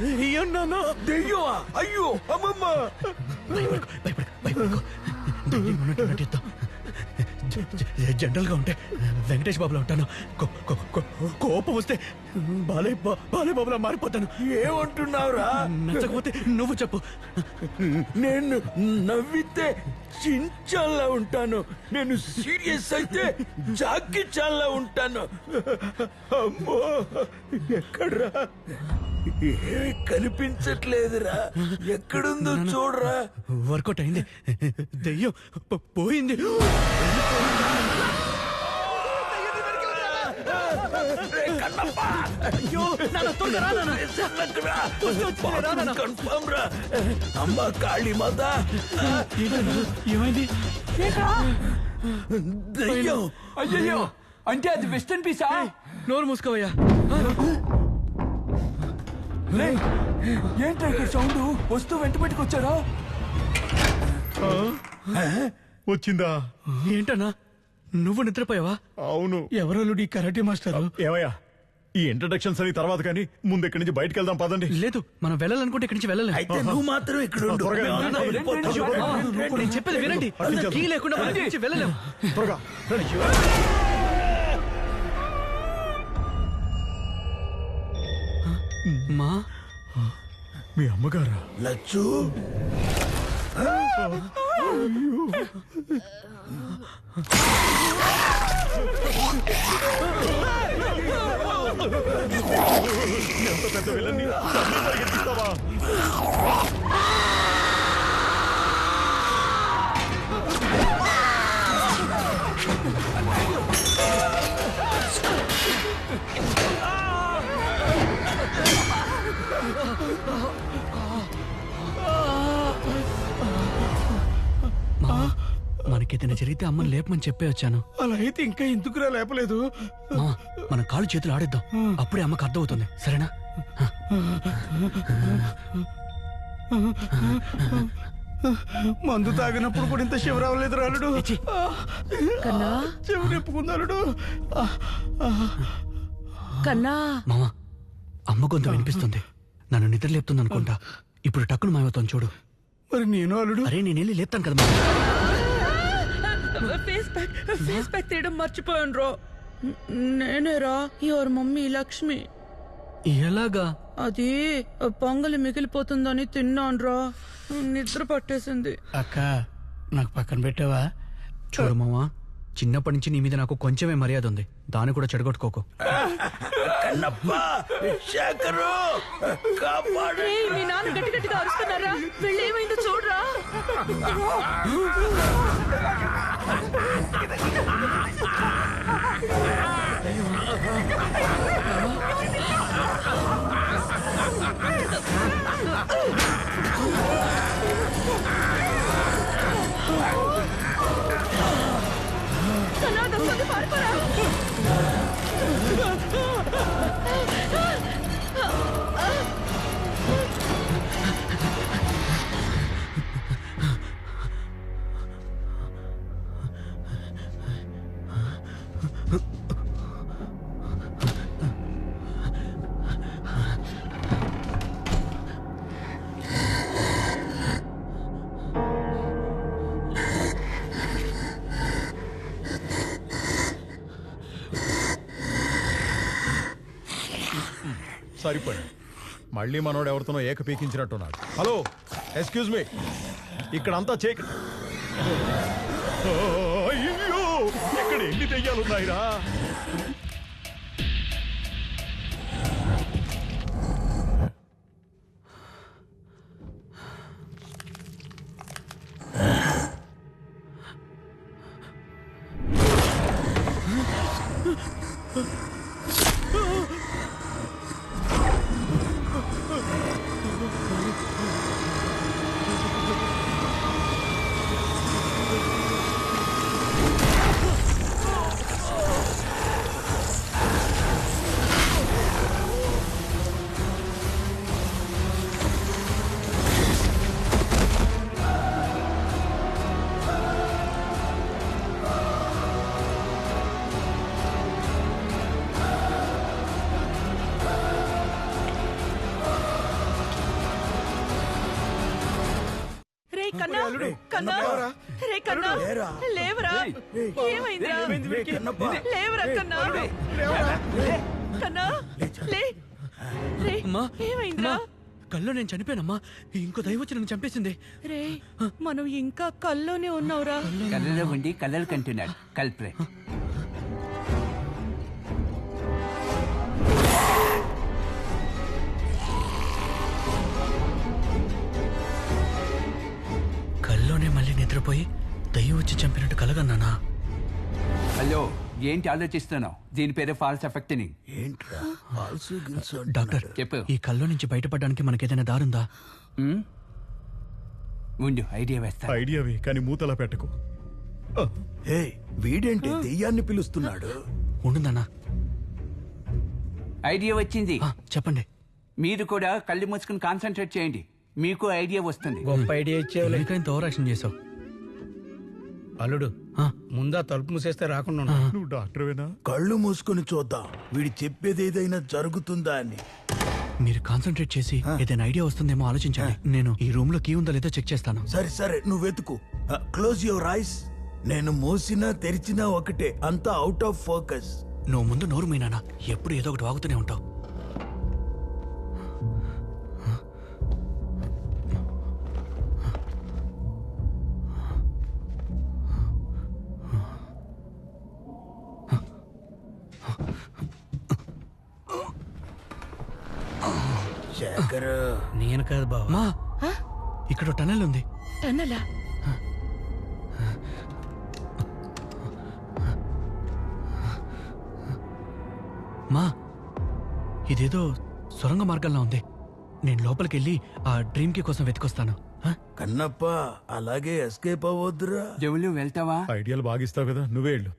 దెయ్యం నాన్న. దెయ్యమా? అయ్యో అమ్మమ్మ. దెయ్యం ఉన్నట్టు నటిద్దాం. జనరల్ గా ఉంటే వెంకటేష్ బాబులా ఉంటాను. కోపం వస్తే బాలేబాబులా మారిపోతాను. ఏమంటున్నావురా? నచ్చకపోతే నువ్వు చెప్పు. నేను నవ్వితే చించాల్లా ఉంటాను, నేను సీరియస్ అయితే జాకి చాలా ఉంటాను. అమ్మో ఎక్కడ్రా? ఏమి కనిపించట్లేదురా. ఎక్కడుందో చూడరా. వర్కౌట్ అయింది. దెయ్యం పోయింది. అయ్యో కన్ఫర్మ్ రా. అమ్మ కాళీ మాత. ఏమైంది? దెయ్యం. అయ్యయ్యో, అంటే అది వెస్టర్న్ పీసా? నోరు మూసుకోవయ్యా. ఏంట్రా ఇక్కడ సౌండ్? వస్తూ వెంట పెట్టుకొచ్చారా? వచ్చిందా? ఏంటన్నా నువ్వు నిద్రపోయావా? అవును. ఎవరు ఈ కరాటే మాస్టర్? ఏమయ్యా, ఈ ఇంట్రడక్షన్స్ అని తర్వాత కానీ ముందు ఇక్కడి నుంచి బయటకు వెళ్దాం పదండి. లేదు, మనం వెళ్ళాలనుకుంటే ఇక్కడి నుంచి వెళ్ళలేదు. అయితే నువ్వు మాత్రం ఇక్కడ ఉండు. త్వరగా నేను చెప్పేది వినండి. కీ లేకుండా మనం ఇక్కడి నుంచి వెళ్ళలేము. త్వరగా రండి. మా మీ అమ్మగారా? లచ్చు. ఎంత పెద్ద విలన్ని పరిగెత్తిస్తావా? మనకేదైనా జరిగితే అమ్మని లేపమని చెప్పే వచ్చాను. అలా అయితే ఇంకా ఎందుకురా లేపలేదు? మన కాళ్ళు చేతులు ఆడేద్దాం, అప్పుడే అమ్మకు అర్థమవుతుంది. సరేనా? మందు తాగినప్పుడు కూడా ఇంత శివ రావలేదు రాలుడు. చెవి నిప్పుకుందాలుడు. కన్నా మామ, అమ్మ గొంతు వినిపిస్తుంది. నన్ను నిద్ర లేపుతుంది అనుకుంటా. ఇప్పుడు టక్కును మాయవుతాను చూడు. మరి నేను అల్లుడు? అరే నేను వెళ్ళి లేపుతాను కదా. ఫేస్ ప్యాక్ తీయడం మర్చిపోయాను రా. నేనేరా యువర్ మమ్మీ లక్ష్మి. ఎలాగా? అది పొంగలి మిగిలిపోతుందని తిన్నాను రా, నిద్ర పట్టేసింది. అక్క నాకు పక్కన పెట్టావా? చూడు మామ, చిన్నప్పటి నుంచి నీ మీద నాకు కొంచెమే మర్యాద ఉంది. దాన్ని కూడా చెడగొట్టుకోకు. మీ నాన్న గట్టి గట్టిగా అరుస్తున్నారా? వెళ్ళి ఏమైందో చూడరా. సరిపోయి మళ్ళీ మనోడు ఎవరితోనో ఏక పీకించినట్టున్నాడు. హలో, ఎక్స్క్యూజ్ మీ, ఇక్కడంతా అయ్యో, ఇక్కడ ఎన్ని దెయ్యాలున్నాయిరా? కన్నా రే కన్నా లేరా? లేవరా ఏమైందిరా రే కన్నప్ప, లేవరా కన్నా కన్నా లే రే అమ్మా ఏమైందిరా కల్లో నేను చనిపోయానమ్మా ఇంకో దైవం వచ్చి నన్ను చంపేసింది రే మనం ఇంకా కల్లోనే ఉన్నావురా కళ్ళలో ఉండి కళ్ళలు కంటున్నాడు కల్ప్రే. కల్లోనే మళ్ళీ నిద్రపోయి దయ్యం వచ్చి చంపినట్టు కలగన్నానా? హలో, ఏంటి ఆలోచిస్తున్నావు? దీని పేరు ఫాల్స్ ఎఫెక్ట్ అని. ఏంట్రా ఆల్సో గిల్సో డాక్టర్ చెప్పు. ఈ కల్లో నుంచి బయటపడడానికి మనకేదైనా దారుందా? ఉమ్? ఉండు, ఐడియా వేస్తా. ఐడియావి కానీ మూతలా పెట్టకు. హే వీడేంటి దెయ్యాన్ని పిలుస్తున్నాడు? ఉండుందన్నా. ఐడియా వచ్చింది. చెప్పండి. మీరు కూడా కళ్ళు మూసుకుని కాన్సన్ట్రేట్ చేయండి, మీకు ఐడియా వస్తుంది. గొప్ప ఐడియా ఇచ్చేవాళ్ళు. ఇంకా ఇంత ఓవర్ యాక్షన్ చేసావు? అల్లుడు ఆ, ముందా తలుపు మూసేస్తే రాకుండా ఉండు. నువ్వు డాక్టర్వేనా? కళ్ళు మూసుకొని చూద్దాం వీడి చెప్పేది ఏదైనా జరుగుతుందా అని. మీరు కాన్సన్ట్రేట్ చేసి ఏదైనా ఐడియా వస్తుందేమో ఆలోచించండి. నేను ఈ రూమ్ లో కీ ఉందో లేదో చెక్ చేస్తాను. సరే సరే నువ్వు వెతుకు. Close your eyes. నేను మూసినా తెరిచినా ఒకటే, అంతా అవుట్ ఆఫ్ ఫోకస్. నువ్వు ముందు నోరు మీనానా, ఎప్పుడు ఏదో ఒకటి వాగుతూనే ఉంటావు. శేఖర్ నేను కాదు బావ. మా ఇక్కడ టనల్ ఉంది. టన్నలా మా ఇదేదో సొరంగ మార్గంలో ఉంది. నేను లోపలికి వెళ్ళి ఆ డ్రీమ్ కి కోసం వెతికొస్తాను. కన్నప్ప అలాగే ఎస్కేప్ అవ్వద్దురా. జవులు వెళ్తావా? ఐడియాలు బాగిస్తావు కదా, నువ్వే వెళ్ళు.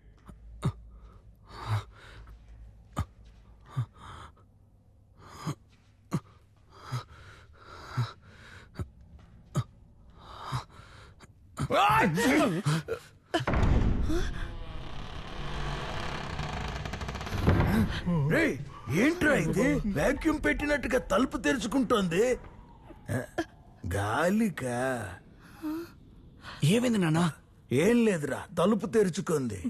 రే ఏంట్రా ఇది? వాక్యూమ్ పెట్టినట్టుగా తలుపు తెరుచుకుంటోంది. గాలికా? ఏమైంది నాన్నా? ఏం లేదురా, తలుపు తెరుచుకుంది.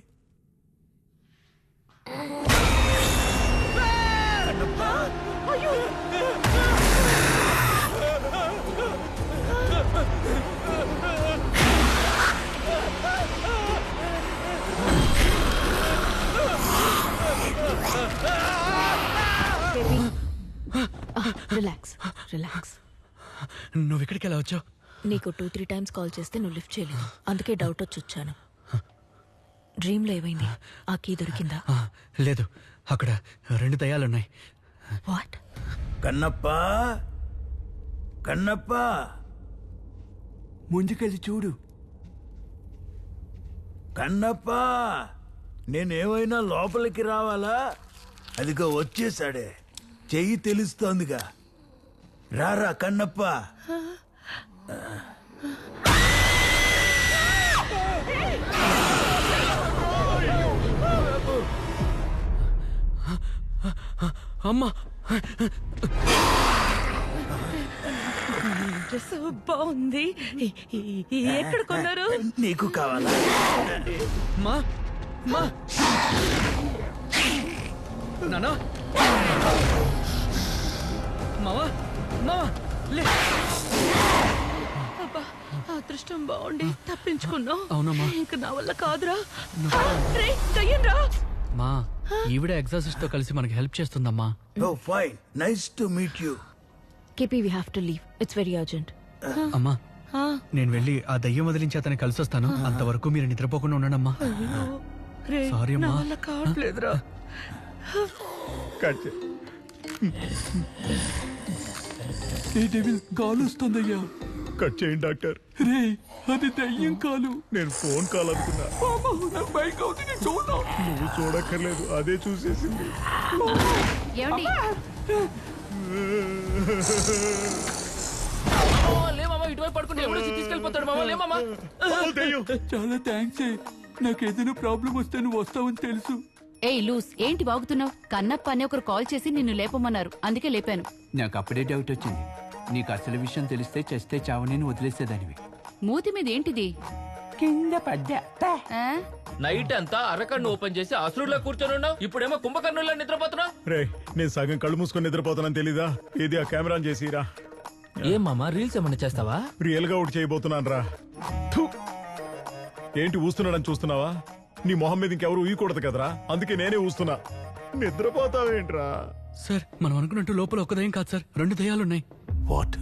Relax relax. నువ్వు ఇక్కడికి ఎలా వచ్చావు? నీకు 2-3 టైమ్స్ కాల్ చేస్తే నువ్వు లిఫ్ట్ చేయలేదు, అందుకే డౌట్ వచ్చి వచ్చాను. డ్రీమ్ లో ఏమైంది? ఆ కీ దొరికిందా? లేదు, అక్కడ 2 దయ్యాలున్నాయి. వాట్? కన్నప్ప కన్నప్ప ముందుకెళ్ళి చూడు. కన్నప్ప నేనేమైనా లోపలికి రావాలా? అదిగో వచ్చేసాడే, చెయ్యి తెలుస్తోందిగా. రారా కన్నప్ప. అమ్మా, డ్రెస్ బాగుంది. ఎక్కడ కొన్నారు? నీకు కావాలా? మా మా నానా, మావా మావా లే. అబ్బా అదృష్టం బాగుండి తప్పించుకున్నావు. అవునమ్మా. ఇంక నా వల్ల కాదురా. రే దయ్యంరా. మా ఈవిడ ఎగ్జాసిస్ట్ తో కలిసి మనకి హెల్ప్ చేస్తుందమ్మా. Oh fine, nice to meet you. KP, we have to leave, it's very urgent. అమ్మా నేను వెళ్ళి ఆ దయ్యం వదిలించి అతన్ని కలిసి వస్తాను. అంతవరకు మీరు నిద్రపోకుండా ఉండండమ్మా. రే సారీ నా అమ్మా. వల్ల కావట్లేదురా. కట్ చే. కాలుస్తుందయ్యా. కట్ చేయండి డాక్టర్. రే అది దయ్యం కాలు. నేను ఫోన్ కాల్ అనుకున్నా. నువ్వు చూడక్కర్లేదు, అదే చూసేసింది. ఏమండి? చాలా థ్యాంక్స్. నాకు ఏదైనా ప్రాబ్లం వస్తే నువ్వు వస్తావని తెలుసు. ఏయ్ లూస్, ఏంటి వాగుతున్నావు? కన్నప్ప అని ఒకరు కాల్ చేసి నిన్ను లేపమన్నారు, అందుకే లేపాను. నాకు అప్పుడే డౌట్ వచ్చింది. నీకు అసలు విషయం తెలిస్తే చస్తే చావని వదిలేసేదానివి. మూతి మీద ఏంటిది కింద పడ్డా ఆ? నైట్ అంతా అరకన్ను ఓపెన్ చేసి అసురులో కూర్చొని ఉన్నావు ఇప్పుడేమో కుంభకర్ణుల్లో నిద్రపోతున్నావు. రే నేను సగం కళ్ళు మూసుకొని నిద్రపోతానని తెలీదా? ఇది ఆ కెమెరా చేసిరా. ఏం మామా రీల్స్ ఏమన్నా చేస్తావా? రియల్ గా ఒకటి చేయబోతున్నాను రా. ఏంటి ఊస్తున్నాడని చూస్తున్నావా? నీ మొహం మీద ఇంకెవరు ఊయకూడదు కదరా, అందుకే నేనే ఊస్తున్నా. నిద్రపోతావేంట్రా? సార్ మనం అనుకున్నట్టు లోపల ఒక్క దయ్యం కాదు సార్, 2 దయ్యాలున్నాయి. వాట్?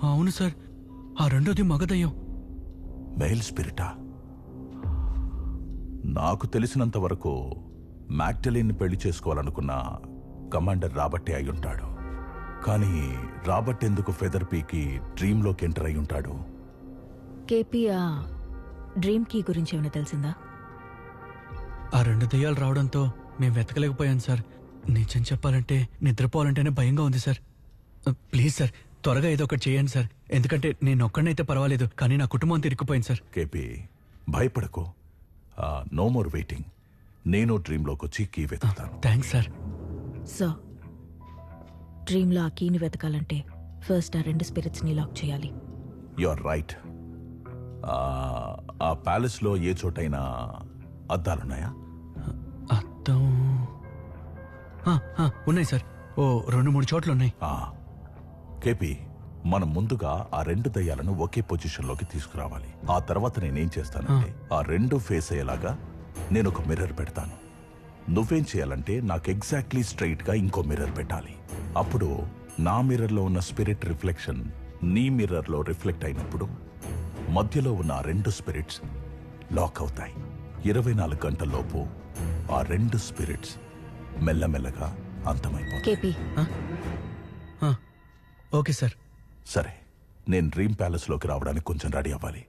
అవును సార్, ఆ రెండోది మగ దయ్యం. మెయిల్ స్పిరిటా? నాకు తెలిసినంత వరకు మ్యాగ్డలిన్ పెళ్లి చేసుకోవాలనుకున్న కమాండర్ రాబర్టే అయి ఉంటాడు. కానీ రాబర్ట్ ఎందుకు ఫెదర్ పీకి డ్రీమ్లోకి ఎంటర్ అయి ఉంటాడు? కేపీ ఆ డ్రీమ్ కీ గురించి ఏమైనా తెలిసిందా? ఆ 2 దయ్యాలు రావడంతో మేము వెతకలేకపోయాం సార్. నిజం చెప్పాలంటే నిద్రపోవాలంటేనే భయంగా ఉంది సార్. ప్లీజ్ సార్, త్వరగా ఏదో ఒకటి చేయండి సార్. ఎందుకంటే నేను ఒక్కడనైతే పర్వాలేదు, కానీ నా కుటుంబం అంతా ఇరుక్కుపోయింది సార్. కేపీ భయపడకు. No more waiting. నేను డ్రీమ్లోకి వచ్చి కీ వెతుకుతాను. Thanks sir. సో డ్రీమ్లో ఆ కీని వెతకాలంటే ఫస్ట్ ఆ 2 స్పిరిట్స్ని లాక్ చేయాలి. You are right. ఆ ప్యాలెస్ లో ఏ చోటైనా అద్దాలున్నాయా? అర్థం ఉన్నాయి సార్, ఓ 2-3 చోట్ల ఉన్నాయి. కేపీ మనం ముందుగా ఆ 2 దయ్యాలను ఒకే పొజిషన్ లోకి తీసుకురావాలి. ఆ తర్వాత నేనేం చేస్తానంటే ఆ 2 ఫేస్ అయ్యేలాగా నేను ఒక మిర్రర్ పెడతాను. నువ్వేం చేయాలంటే నాకు ఎగ్జాక్ట్లీ స్ట్రైట్ గా ఇంకో మిర్రర్ పెట్టాలి. అప్పుడు నా మిర్రర్ లో ఉన్న స్పిరిట్ రిఫ్లెక్షన్ నీ మిర్రర్ లో రిఫ్లెక్ట్ అయినప్పుడు మధ్యలో ఉన్న ఆ 2 స్పిరిట్స్ లాక్ అవుతాయి. 24 గంటల్లోపు ఆ 2 స్పిరిట్స్ మెల్లమెల్లగా అంతమైపోతాయి. KP okay sir. సరే, నేను డ్రీమ్ ప్యాలెస్ లోకి రావడానికి కొంచెం రెడీ అవ్వాలి.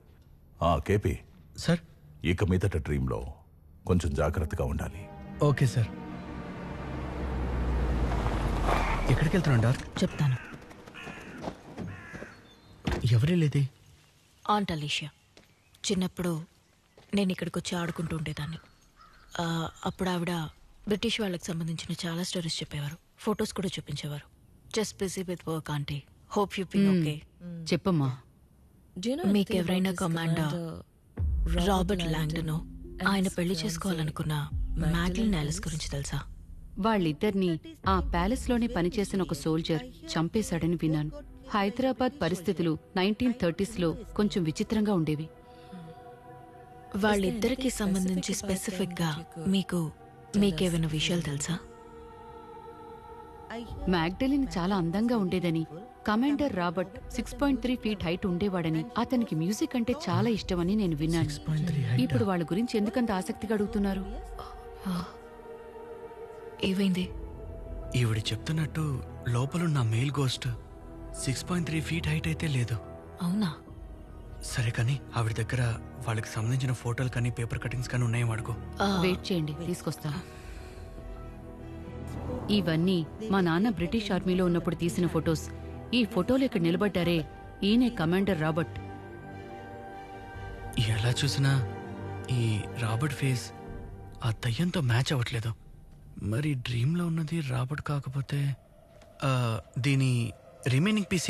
KP sir. ఇక మీదట డ్రీమ్ లో కొంచెం జాగ్రత్తగా ఉండాలి. Okay sir. ఎక్కడికి వెళ్తున్నాడు డార్క్? చెప్తాను. ఎవరే లేది? Aunt Alicia. చిన్నప్పుడు నేను ఇక్కడికి వచ్చి ఆడుకుంటూ ఉండేదాన్ని. అప్పుడు ఆవిడ బ్రిటిష్ వాళ్ళకి సంబంధించిన చాలా స్టోరీస్ చెప్పేవారు, ఫొటోస్ కూడా చూపించేవారు. Just busy with work aunty. Hope you been okay. చెప్పమ్మా. మీకు ఎవరైనా కమాండర్ రాబర్ట్ లాంగ్డన్ ఆయన పెళ్లి చేసుకోవాలనుకున్న మ్యాగ్లిన్ ఆలిస్ గురించి తెలుసా? వాళ్ళిద్దరినీ ఆ ప్యాలెస్ లోనే పనిచేసిన ఒక సోల్జర్ చంపేశాడని విన్నాను. హైదరాబాద్ పరిస్థితులు 1930s లో కొంచెం విచిత్రంగా ఉండేవి. వాళ్ళిద్దరికి సంబంధించి స్పెసిఫిక్ గా మీకేమైనా విషయాలు తెలుసా? మ్యాగ్డలిన్ చాలా అందంగా ఉండేదని, కమాండర్ రాబర్ట్ 6.3 ఫీట్ హైట్ ఉండేవాడని, అతనికి మ్యూజిక్ అంటే చాలా ఇష్టమని నేను విన్నాను. ఇప్పుడు వాళ్ళ గురించి ఎందుకంత ఆసక్తిగా అడుగుతున్నారు? ఏమైంది? ఈవిడ చెప్తున్నట్టు లోపలున్న మెయిల్ గోస్ట్ 6.3 ఫీట్ హైట్ అయితే లేదు. అవునా? సరే కానీ ఆవిడ దగ్గర వాళ్ళకి సంబంధించిన ఫోటోలు కానీ పేపర్ కటింగ్స్ కానీ ఉన్నాయో వాడుకో. వెయిట్ చేయండి, తీసుకొస్తాను. ఇవన్నీ మా నాన్న బ్రిటిష్ ఆర్మీలో ఉన్నప్పుడు తీసిన ఫొటోస్. ఈ ఫోటోలు ఇక్కడ నిలబడ్డారే, ఈయనే కమాండర్ రాబర్ట్. ఎలా చూసినా ఈ రాబర్ట్ ఫేస్ ఆ దయ్యంతో మ్యాచ్ అవ్వట్లేదు. మరి డ్రీమ్లో ఉన్నది రాబర్ట్ కాకపోతే దీని రిమైనింగ్ పీస్